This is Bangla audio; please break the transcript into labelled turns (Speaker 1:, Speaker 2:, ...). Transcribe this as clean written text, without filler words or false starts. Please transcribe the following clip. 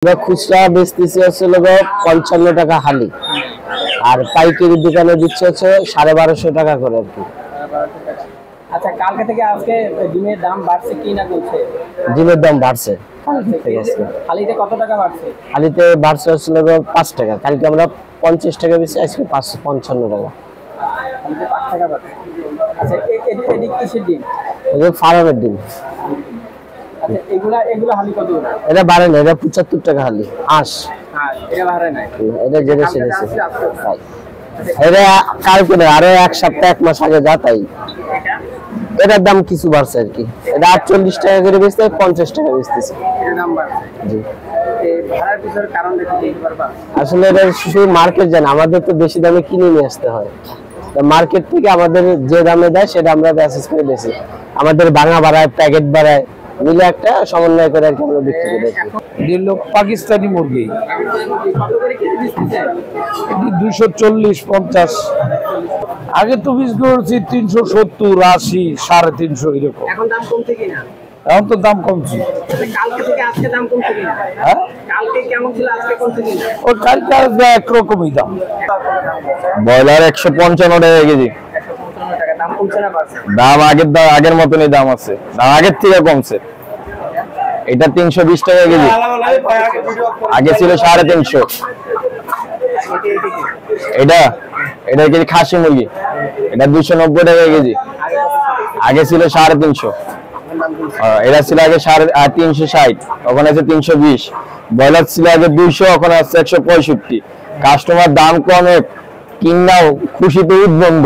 Speaker 1: খুচরা বেচতেছি হচ্ছে 55 টাকা হালি, আর পাইকারি দোকানে দিচ্ছে হচ্ছে 1250 টাকা করে আর কি।
Speaker 2: আচ্ছা, কালকে থেকে আজকে ডিমের দাম বাড়ছে কি না বলছে?
Speaker 1: ডিমের দাম বাড়ছে।
Speaker 2: হালিতে কত টাকা বাড়ছে?
Speaker 1: হালিতে বাড়ছে হচ্ছে 5 টাকা। কালকে আমরা 50 টাকা বেশি, আজকে 55 টাকা।
Speaker 2: হালিতে 5 টাকা বাড়ছে। আচ্ছা, এদিক কিসের ডিম?
Speaker 1: এটা ফার্মের ডিম।
Speaker 2: আচ্ছা, এগুলা হালি কত?
Speaker 1: এটা বাড়ে না, এটা 75 টাকা হালি। আঁশ
Speaker 2: এটা বাড়ে না,
Speaker 1: এটা জেনে সেরেছে। এটা কালকে না, আরো এক সপ্তাহ এক মাস আগে যা তাই। এটার দাম কিছু বাড়ছে আর কি। এটা 48 টাকা করে বেচতে, 50 টাকা বেচতেছে।
Speaker 2: এর দাম বাড়ছে। জি। এই ভাড়ার পিছনের কারণ দেখতে পারবা?
Speaker 1: আসলে এটা শুধু মার্কেট জানে, আমাদের তো বেশি দামে কিনে নিয়ে আসতে হয়। মার্কেট থেকে আমাদের যে দামে দেয় সেটা আমরা অ্যাসেস করে বেশি, আমাদের ভাঙা বাড়ায়, প্যাকেট বাড়ায়, মিলে একটা সমন্বয় করে আর কি আমরা বিক্রি করি।
Speaker 3: পাকিস্তানি মুরগি 240-50। আগে তো বিক্রি করছি 370, 80, 350 এরকম।
Speaker 2: এখন দাম কমছে কিনা?
Speaker 3: এখন তো দাম কমছে।
Speaker 2: কালকে থেকে আজকে দাম কমছে কিনা?
Speaker 3: হ্যাঁ,
Speaker 2: কালকে কেমন ছিল, আজকে কমছে কিনা?
Speaker 3: ওই কালকে একরকমই দাম।
Speaker 4: ব্রয়লার 155 টাকা কেজি।
Speaker 2: 155 টাকা দাম কমছে না বাড়ছে?
Speaker 4: দাম আগের মতনই দাম আছে, দাম আগের থেকে কমছে। এটা 320 টাকা কেজি, আগে ছিল 350। এটা কেজি খাসি মুরগি, এটা 290 টাকা কেজি, আগে ছিল 350। এটা ছিল আগে 360, ওখানে আছে 320। ব্রয়লার ছিল আগে 200, ওখানে আছে 165। কাস্টমার দাম কমে কিনাও খুশিতে উদ্বন্ধ।